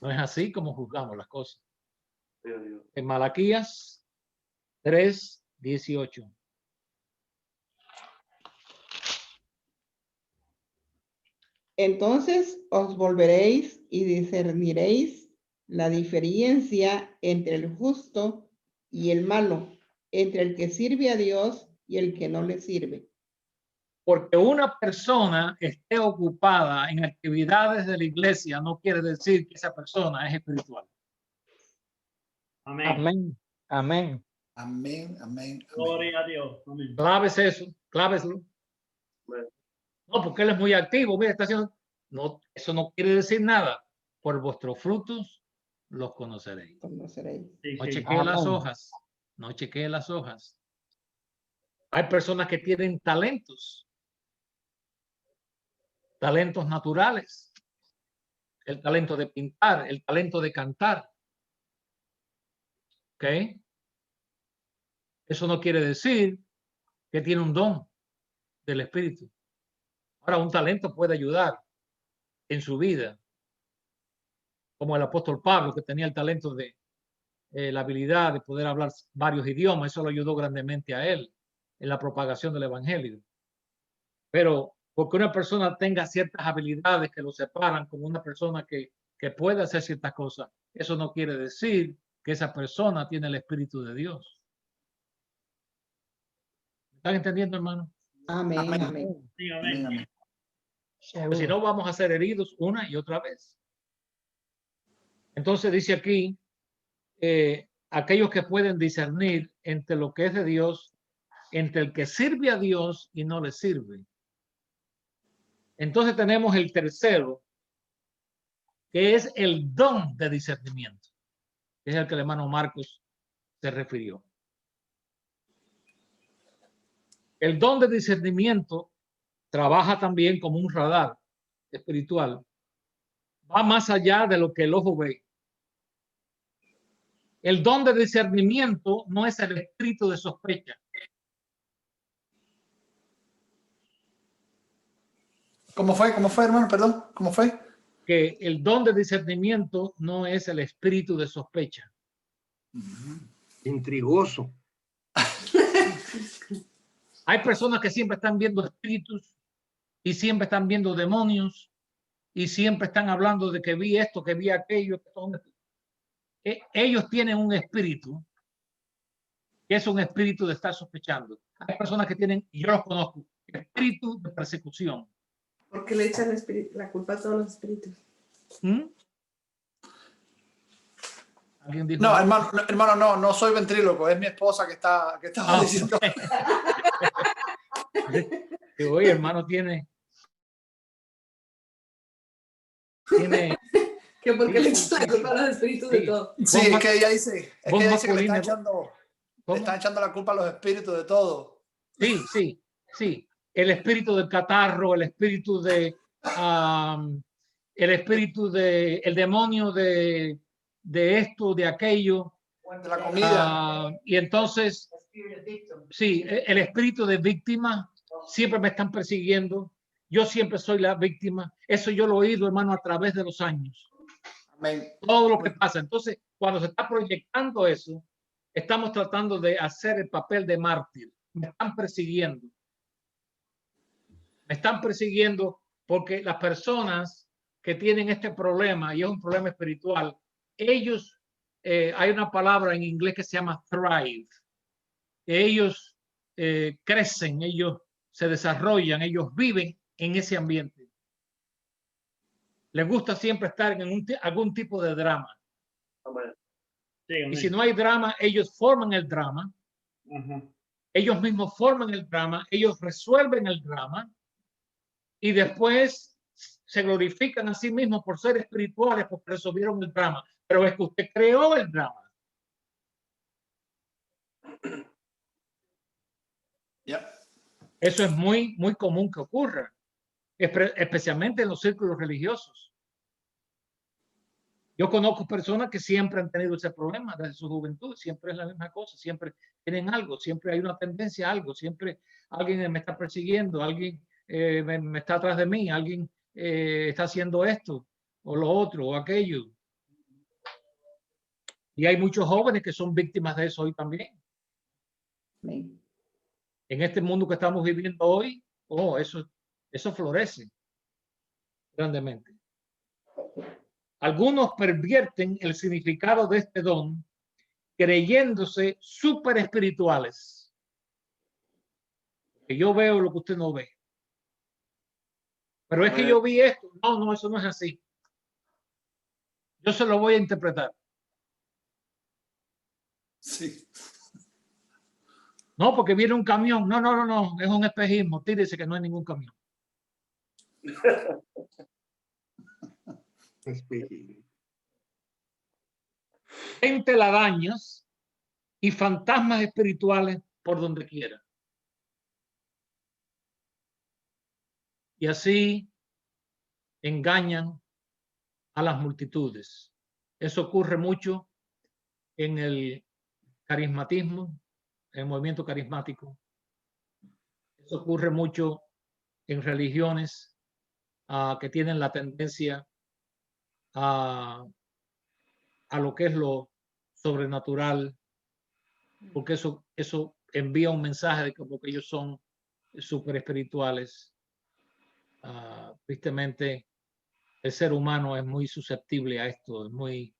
No es así como juzgamos las cosas. En Malaquías 3:18. Entonces os volveréis y discerniréis la diferencia entre el justo y el malo, entre el que sirve a Dios y el que no le sirve. Porque una persona esté ocupada en actividades de la iglesia no quiere decir que esa persona es espiritual. Amén. Amén. Amén. Amén, amén. Gloria a Dios. Amén. Clávese eso, cláveselo. No, porque él es muy activo. Mira, está haciendo. No, eso no quiere decir nada. Por vuestros frutos los conoceréis. Conoceréis. Sí, No sí. chequee las Amén. hojas. No chequee las hojas. Hay personas que tienen talentos. Talentos naturales. El talento de pintar, el talento de cantar. ¿Ok? Eso no quiere decir que tiene un don del Espíritu. Ahora, un talento puede ayudar en su vida, como el apóstol Pablo, que tenía el talento de la habilidad de poder hablar varios idiomas. Eso lo ayudó grandemente a él en la propagación del Evangelio. Pero porque una persona tenga ciertas habilidades que lo separan como una persona que puede hacer ciertas cosas, eso no quiere decir que esa persona tiene el Espíritu de Dios. ¿Están entendiendo, hermano? Amén, Amén. amén. Sí, Amén, amén. amén. Pues si no, vamos a ser heridos una y otra vez. Entonces dice aquí, aquellos que pueden discernir entre lo que es de Dios, entre el que sirve a Dios y no le sirve. Entonces tenemos el tercero, que es el don de discernimiento, que es el que el hermano Marcos se refirió. El don de discernimiento trabaja también como un radar espiritual. Va más allá de lo que el ojo ve. El don de discernimiento no es el espíritu de sospecha. ¿Cómo fue, hermano? Perdón, ¿cómo fue? Que el don de discernimiento no es el espíritu de sospecha. Intrigoso. Hay personas que siempre están viendo espíritus y siempre están viendo demonios y siempre están hablando de que vi esto, que vi aquello. Ellos tienen un espíritu que es un espíritu de estar sospechando. Hay personas que tienen, y yo los conozco, espíritu de persecución. ¿Por qué le echan la culpa a todos los espíritus? ¿Alguien dijo? No, hermano, no soy ventríloco, es mi esposa que está diciendo. Que hoy, hermano, tiene ¿Que por qué le echan la culpa a los espíritus de todo? Sí, es que ella dice que le están echando la culpa a los espíritus de todo. Sí. El espíritu del catarro, el espíritu de el demonio de esto, de aquello. De la comida. Y entonces, sí, el espíritu de víctima, siempre me están persiguiendo. Yo siempre soy la víctima. Eso yo lo he oído, hermano, a través de los años. Amén. Todo lo que pasa. Entonces, cuando se está proyectando eso, estamos tratando de hacer el papel de mártir. me están persiguiendo. Me están persiguiendo porque las personas que tienen este problema, y es un problema espiritual, ellos, hay una palabra en inglés que se llama thrive. Ellos crecen, ellos se desarrollan, ellos viven en ese ambiente. Les gusta siempre estar en algún tipo de drama. Sí, y si no hay drama, ellos forman el drama. Ellos mismos forman el drama, ellos resuelven el drama y después se glorifican a sí mismos por ser espirituales porque resolvieron el drama. Pero es que usted creó el drama. Eso es muy, muy común que ocurra, especialmente en los círculos religiosos. Yo conozco personas que siempre han tenido ese problema desde su juventud, siempre es la misma cosa, siempre tienen algo, siempre hay una tendencia a algo, siempre alguien me está persiguiendo, alguien me está atrás de mí, alguien está haciendo esto o lo otro o aquello. Y hay muchos jóvenes que son víctimas de eso hoy también. Amén. En este mundo que estamos viviendo hoy, eso florece grandemente. Algunos pervierten el significado de este don creyéndose súper espirituales. Que yo veo lo que usted no ve. Pero es que yo vi esto. No, eso no es así. Yo se lo voy a interpretar. Sí. No, porque viene un camión. No. Es un espejismo. Tírese que no hay ningún camión. Telarañas y fantasmas espirituales por donde quiera. Y así engañan a las multitudes. Eso ocurre mucho en el carismatismo, en el movimiento carismático. Eso ocurre mucho en religiones que tienen la tendencia a lo que es lo sobrenatural, porque eso envía un mensaje de como que ellos son súper espirituales. Tristemente, el ser humano es muy susceptible a esto, es muy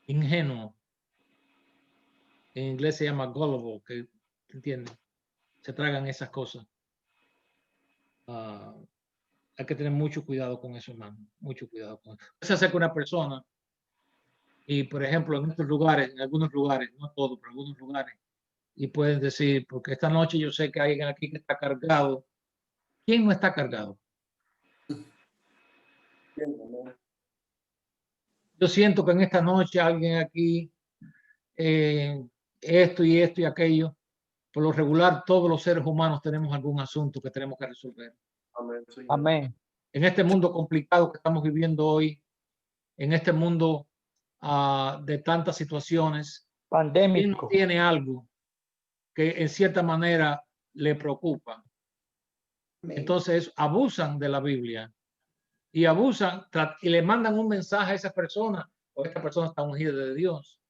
ingenuo. En inglés se llama gullible, que entiende, se tragan esas cosas. Hay que tener mucho cuidado con eso, hermano, mucho cuidado con eso. Se acerca una persona y, por ejemplo, en estos lugares, en algunos lugares, no todos, pero en algunos lugares, y pueden decir, porque esta noche yo sé que hay alguien aquí que está cargado. ¿Quién no está cargado? Yo siento que en esta noche alguien aquí, esto y aquello, por lo regular todos los seres humanos tenemos algún asunto que tenemos que resolver. Amén. En este mundo complicado que estamos viviendo hoy, en este mundo de tantas situaciones, ¿quién no Pandémico. tiene algo que en cierta manera le preocupa? Entonces abusan de la Biblia y abusan y le mandan un mensaje a esa persona, o esta persona está ungida de Dios,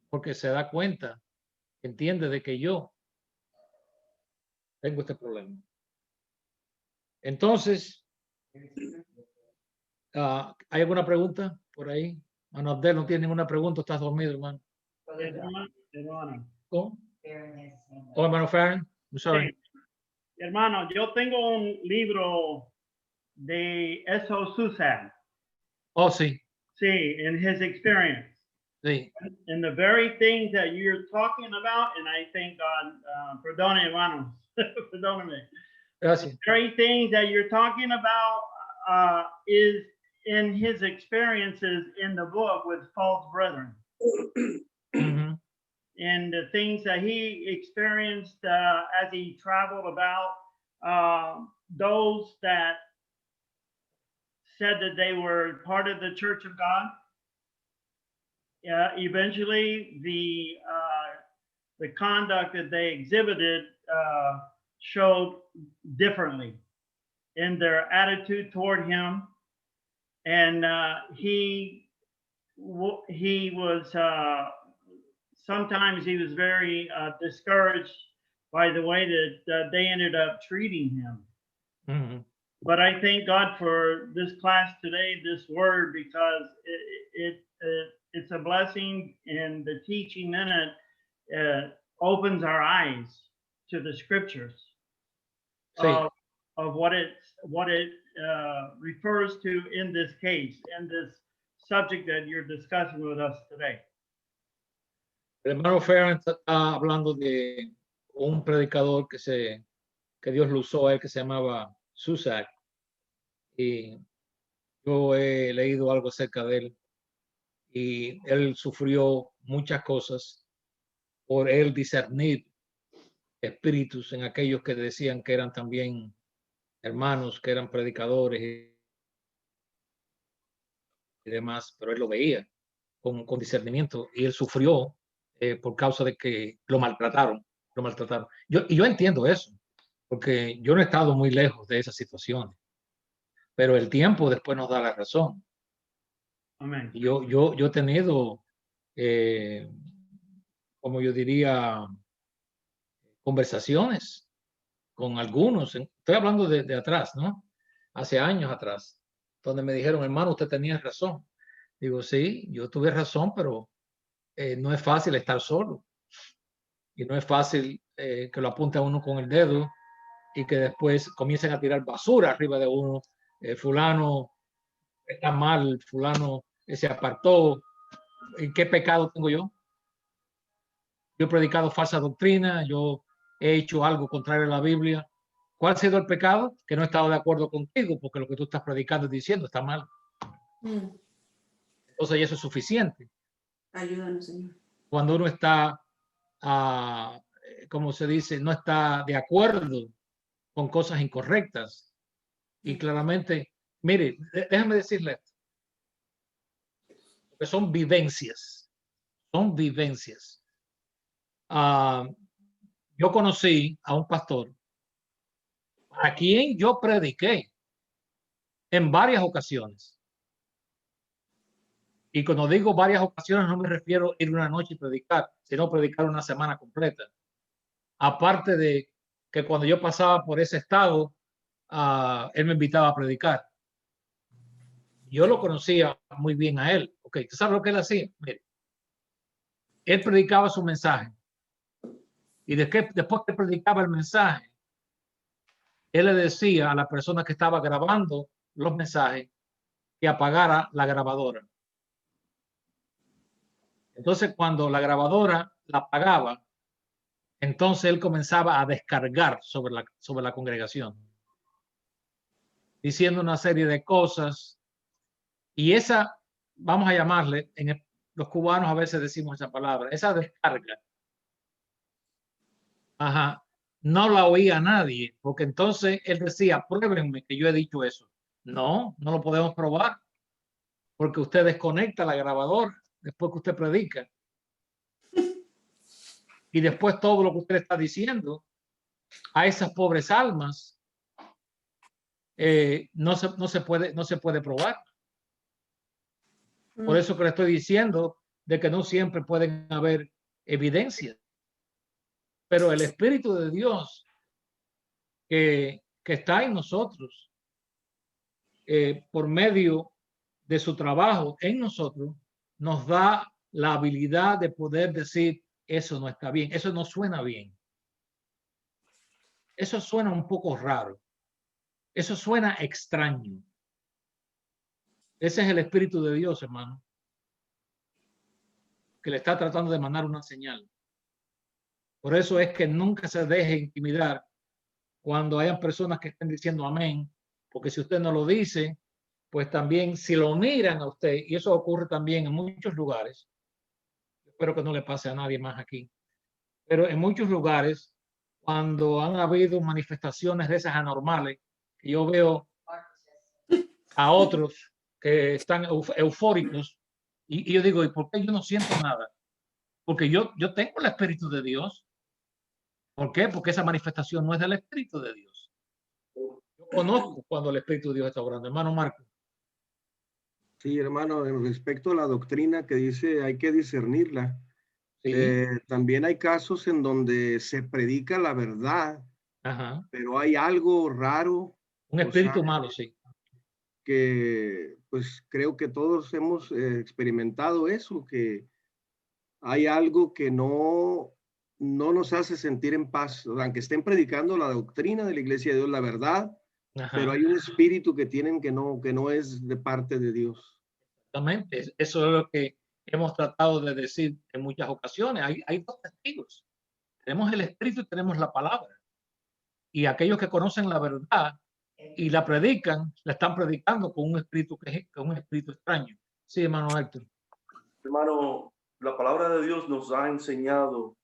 porque se da cuenta, entiende de que yo tengo este problema. Entonces, ¿hay alguna pregunta por ahí? Mano Abdel, no tiene ninguna pregunta, estás dormido, hermano. Hermano. ¿Cómo? Oh, hermano Farron, I'm sorry. Sí. Hermano, yo tengo un libro de S.O. Susan. Oh, sí. Sí, in his experience. Sí. And the very things that you're talking about, and I thank God, perdone, hermanos, perdóname. Gracias. The very things that you're talking about is in his experiences in the book with false brethren. Mm-hmm. And the things that he experienced as he traveled about, those that said that they were part of the Church of God. Eventually, the conduct that they exhibited showed differently in their attitude toward him, and he was sometimes he was very discouraged by the way that they ended up treating him. Mm-hmm. But I thank God for this class today, this word, because it's a blessing, and the teaching in it opens our eyes to the scriptures of what it refers to in this case, in this subject that you're discussing with us today. El hermano Ferrand está hablando de un predicador que Dios lo usó a él, que se llamaba Susak, y yo he leído algo acerca de él, y él sufrió muchas cosas por él discernir espíritus en aquellos que decían que eran también hermanos, que eran predicadores y demás, pero él lo veía con discernimiento, y él sufrió por causa de que lo maltrataron. Yo entiendo eso, porque yo no he estado muy lejos de esas situaciones, pero el tiempo después nos da la razón. Amén. Yo he tenido, como yo diría, conversaciones con algunos, estoy hablando de atrás, ¿no? Hace años atrás, donde me dijeron, hermano, usted tenía razón. Digo, sí, yo tuve razón, pero no es fácil estar solo. Y no es fácil que lo apunte a uno con el dedo y que después comiencen a tirar basura arriba de uno. Fulano está mal, fulano se apartó. ¿Y qué pecado tengo yo? Yo he predicado falsa doctrina, yo he hecho algo contrario a la Biblia. ¿Cuál ha sido el pecado? Que no he estado de acuerdo contigo, porque lo que tú estás predicando y diciendo está mal. Entonces, eso es suficiente. Ayúdanos, Señor. Cuando uno está, como se dice, no está de acuerdo con cosas incorrectas. Y claramente, mire, déjame decirle esto, que son vivencias. Son vivencias. Yo conocí a un pastor a quien yo prediqué en varias ocasiones. Y cuando digo varias ocasiones, no me refiero a ir una noche y predicar, sino predicar una semana completa. Aparte de que cuando yo pasaba por ese estado, él me invitaba a predicar. Yo lo conocía muy bien a él. Ok, ¿tú sabes lo que él hacía? Mire, él predicaba su mensaje. Y después que predicaba el mensaje, él le decía a la persona que estaba grabando los mensajes que apagara la grabadora. Entonces, cuando la grabadora la apagaba, entonces él comenzaba a descargar sobre la congregación, diciendo una serie de cosas. Y esa, vamos a llamarle, los cubanos a veces decimos esa palabra, esa descarga, no la oía nadie, porque entonces él decía, pruébenme que yo he dicho eso. No, no lo podemos probar, porque usted desconecta la grabadora después que usted predica. Y después todo lo que usted está diciendo a esas pobres almas no se puede probar. Por eso que le estoy diciendo de que no siempre pueden haber evidencias. Pero el Espíritu de Dios que está en nosotros, por medio de su trabajo en nosotros, nos da la habilidad de poder decir, eso no está bien, eso no suena bien. Eso suena un poco raro. Eso suena extraño. Ese es el Espíritu de Dios, hermano, que le está tratando de mandar una señal. Por eso es que nunca se deje intimidar cuando hayan personas que estén diciendo amén, porque si usted no lo dice, pues también si lo miran a usted, y eso ocurre también en muchos lugares, espero que no le pase a nadie más aquí, pero en muchos lugares, cuando han habido manifestaciones de esas anormales, que yo veo a otros que están eufóricos, y yo digo, ¿y por qué yo no siento nada? Porque yo tengo el Espíritu de Dios. ¿Por qué? Porque esa manifestación no es del Espíritu de Dios. Yo conozco cuando el Espíritu de Dios está obrando. Hermano Marco. Sí, hermano, respecto a la doctrina que dice hay que discernirla. Sí. También hay casos en donde se predica la verdad, Ajá. pero hay algo raro. Un espíritu malo, sí. Que pues creo que todos hemos experimentado eso, que hay algo que no nos hace sentir en paz, aunque estén predicando la doctrina de la Iglesia de Dios, la verdad, Ajá. pero hay un espíritu que tienen que no es de parte de Dios. Exactamente. Eso es lo que hemos tratado de decir en muchas ocasiones. Hay dos testigos. Tenemos el espíritu y tenemos la palabra. Y aquellos que conocen la verdad y la predican, la están predicando con un espíritu con un espíritu extraño. Sí, hermano Héctor. Hermano, la palabra de Dios nos ha enseñado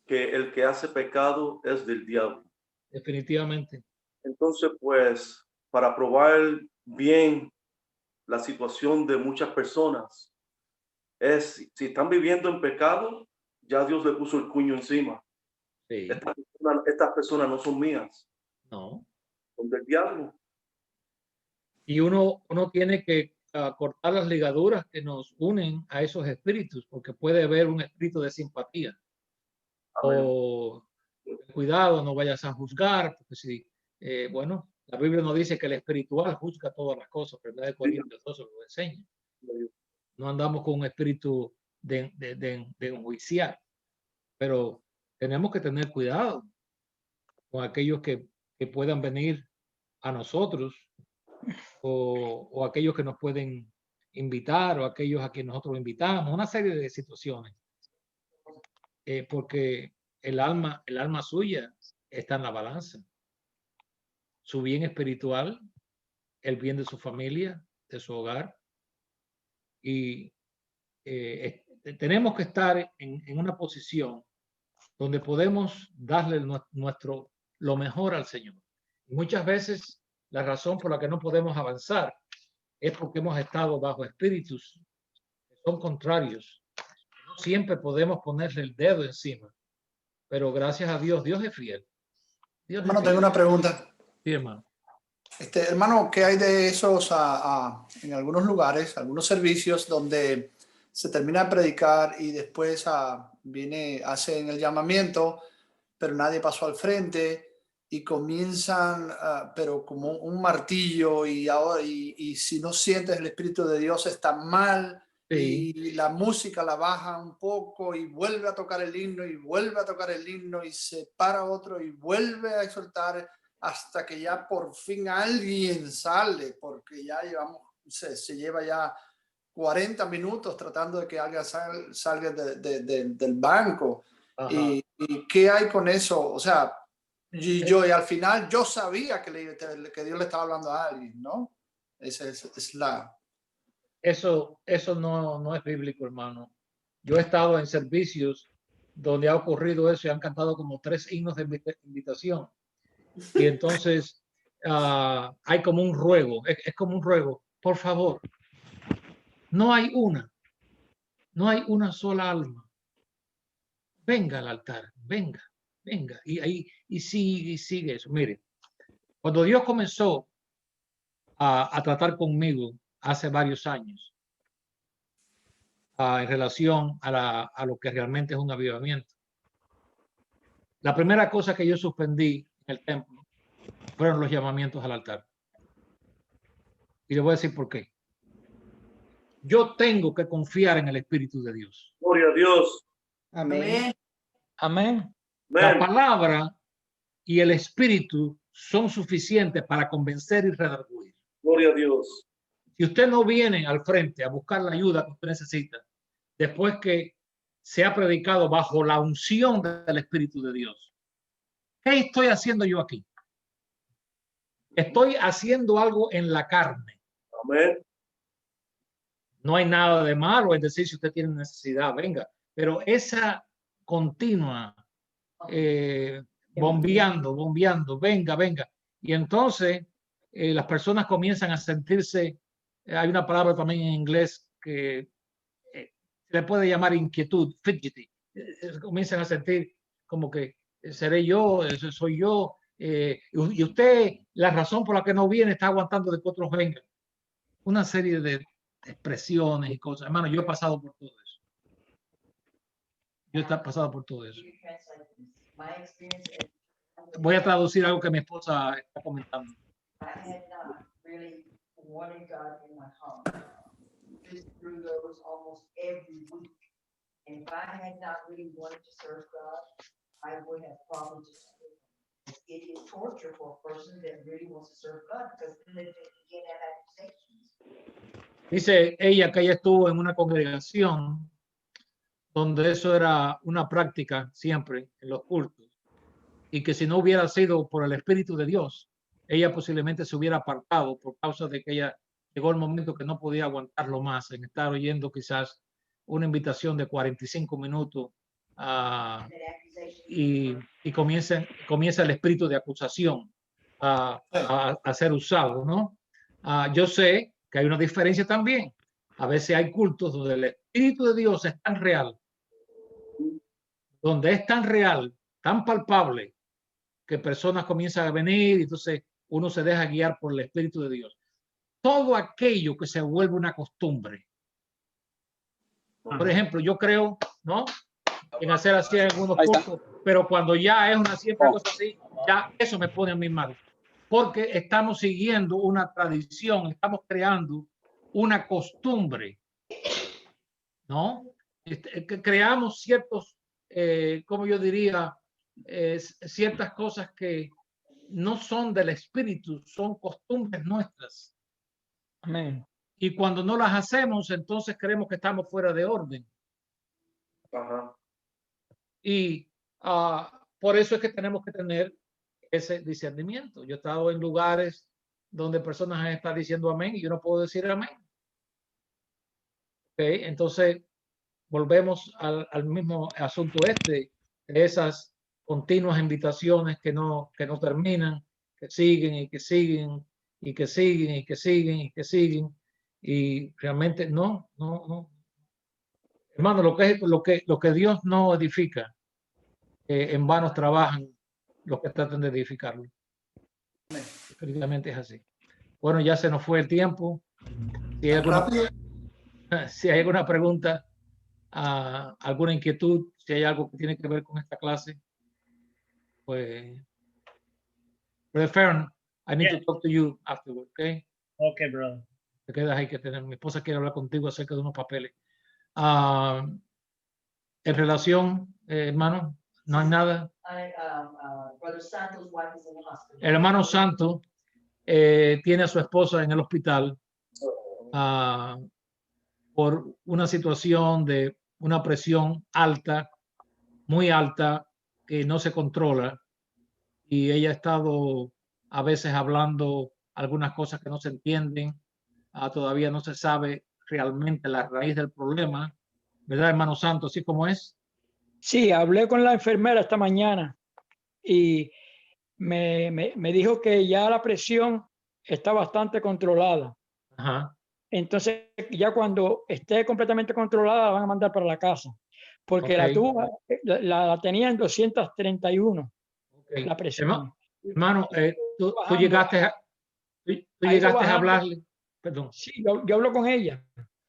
que el que hace pecado es del diablo. Definitivamente. Entonces, pues, para probar bien la situación de muchas personas, es si están viviendo en pecado, ya Dios le puso el cuño encima. Sí. Estas personas no son mías. No. Son del diablo. Y uno tiene que cortar las ligaduras que nos unen a esos espíritus, porque puede haber un espíritu de simpatía. Amén. O cuidado, no vayas a juzgar, porque si, bueno, la Biblia nos dice que el espiritual juzga todas las cosas, pero de Corintios 12 lo enseña. No andamos con un espíritu de enjuiciar, pero tenemos que tener cuidado con aquellos que puedan venir a nosotros o aquellos que nos pueden invitar o aquellos a quienes nosotros invitamos, una serie de situaciones, porque el alma suya está en la balanza, su bien espiritual, el bien de su familia, de su hogar, y tenemos que estar en una posición donde podemos darle lo mejor al Señor. Y muchas veces la razón por la que no podemos avanzar es porque hemos estado bajo espíritus que son contrarios. No siempre podemos ponerle el dedo encima, pero gracias a Dios, Dios es fiel. Hermano, tengo una pregunta. Sí, hermano. Hermano, ¿qué hay de esos en algunos lugares, algunos servicios donde se termina de predicar y después hacen el llamamiento, pero nadie pasó al frente y comienzan, pero como un martillo y si no sientes el Espíritu de Dios está mal? Sí. Y la música la baja un poco y vuelve a tocar el himno y vuelve a tocar el himno y se para otro y vuelve a exhortar hasta que ya por fin alguien sale, porque ya se lleva ya 40 minutos tratando de que alguien salga del banco. ¿Y qué hay con eso? O sea, y al final yo sabía que Dios le estaba hablando a alguien, ¿no? Eso no es bíblico, hermano. Yo he estado en servicios donde ha ocurrido eso y han cantado como 3 himnos de invitación. Y entonces hay como un ruego, es como un ruego, por favor, no hay una sola alma. Venga al altar, venga. Y sigue eso. Mire, cuando Dios comenzó a tratar conmigo hace varios años en relación a lo que realmente es un avivamiento, la primera cosa que yo suspendí en el templo fueron los llamamientos al altar. Y le voy a decir por qué. Yo tengo que confiar en el Espíritu de Dios. Gloria a Dios. Amén. Amén. La palabra y el Espíritu son suficientes para convencer y redarguir. Gloria a Dios. Si usted no viene al frente a buscar la ayuda que usted necesita, después que se ha predicado bajo la unción del Espíritu de Dios, ¿qué estoy haciendo yo aquí? Estoy haciendo algo en la carne. Amén. No hay nada de malo en decir si usted tiene necesidad, venga, pero esa continua bombeando, venga. Y entonces las personas comienzan a sentirse, hay una palabra también en inglés que se le puede llamar inquietud, fidgety. Comienzan a sentir como que seré yo, soy yo, y usted, la razón por la que no viene, está aguantando de que otros vengan. Una serie de expresiones y cosas. Hermano, yo he pasado por todo eso. Yo he pasado por todo eso. You translate this. My experience, Voy a traducir algo que mi esposa está comentando. I had not really wanted God in my heart. Just through those almost every week. And if I had not really wanted to serve God, I would have probably just. It is torture for a person that really wants to serve God because then they get at accusations. Dice ella que ella estuvo en una congregación donde eso era una práctica siempre en los cultos y que si no hubiera sido por el Espíritu de Dios, ella posiblemente se hubiera apartado por causa de que ella llegó el momento que no podía aguantarlo más en estar oyendo quizás una invitación de 45 minutos y comienza el espíritu de acusación a ser usado, ¿no? Yo sé que hay una diferencia también. A veces hay cultos donde el Espíritu de Dios es tan real, donde es tan real, tan palpable, que personas comienzan a venir y entonces uno se deja guiar por el Espíritu de Dios. Todo aquello que se vuelve una costumbre. Por ejemplo, yo creo, ¿no?, en hacer así en algunos cultos, pero cuando ya es una siempre cosa así, ya eso me pone a mí mal. Porque estamos siguiendo una tradición, estamos creando una costumbre, ¿no? Creamos ciertos, como yo diría, ciertas cosas que no son del espíritu, son costumbres nuestras. Amén. Y cuando no las hacemos, entonces creemos que estamos fuera de orden. Ajá. Y por eso es que tenemos que tener ese discernimiento. Yo he estado en lugares donde personas están diciendo amén y yo no puedo decir amén. Okay, entonces volvemos al mismo asunto de esas continuas invitaciones que no terminan, que siguen y que siguen y que siguen y que siguen y que siguen y realmente no. Hermano, lo que Dios no edifica, en vano trabajan los que tratan de edificarlo. Definitivamente es así. Bueno, ya se nos fue el tiempo. Si hay alguna pregunta, alguna inquietud, si hay algo que tiene que ver con esta clase, pues, Brother Farron, I need to talk to you afterward, okay? Okay, brother. Te quedas ahí que mi esposa quiere hablar contigo acerca de unos papeles. En relación, hermano, no hay nada. Brother Santos' wife is in the hospital. El hermano Santo tiene a su esposa en el hospital por una situación de una presión alta, muy alta, que no se controla. Y ella ha estado a veces hablando algunas cosas que no se entienden. Todavía no se sabe realmente la raíz del problema. ¿Verdad, hermano Santo? ¿Así como es? Sí, hablé con la enfermera esta mañana y me dijo que ya la presión está bastante controlada. Ajá. Entonces, ya cuando esté completamente controlada, la van a mandar para la casa. Porque Okay. la tenía en 231, Okay. la presión. Hermano, tú llegaste a hablarle. Perdón. Sí, yo hablo con ella.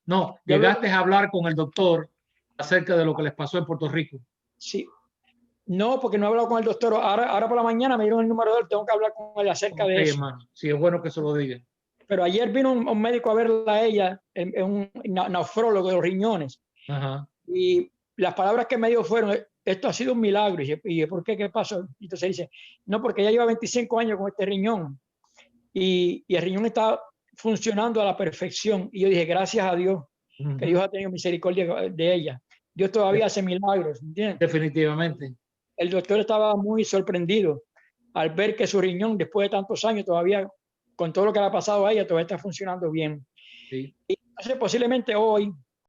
No, llegaste a hablar con el doctor acerca de lo que les pasó en Puerto Rico. Sí. No, porque no he hablado con el doctor. Ahora por la mañana me dieron el número de él. Tengo que hablar con él acerca de eso. Hermano. Sí, es bueno que se lo diga. Pero ayer vino un médico a verla a ella, un nefrólogo de los riñones. Ajá. Y las palabras que me dio fueron: esto ha sido un milagro. Y ¿por qué? ¿Qué pasó? Y entonces dice: no, porque ella lleva 25 años con este riñón. Y el riñón está funcionando a la perfección. Y yo dije: gracias a Dios, que Dios ha tenido misericordia de ella. Dios todavía hace milagros, ¿entiendes? Definitivamente. El doctor estaba muy sorprendido al ver que su riñón, después de tantos años, todavía, con todo lo que le ha pasado a ella, todavía está funcionando bien. Sí. Y entonces, posiblemente hoy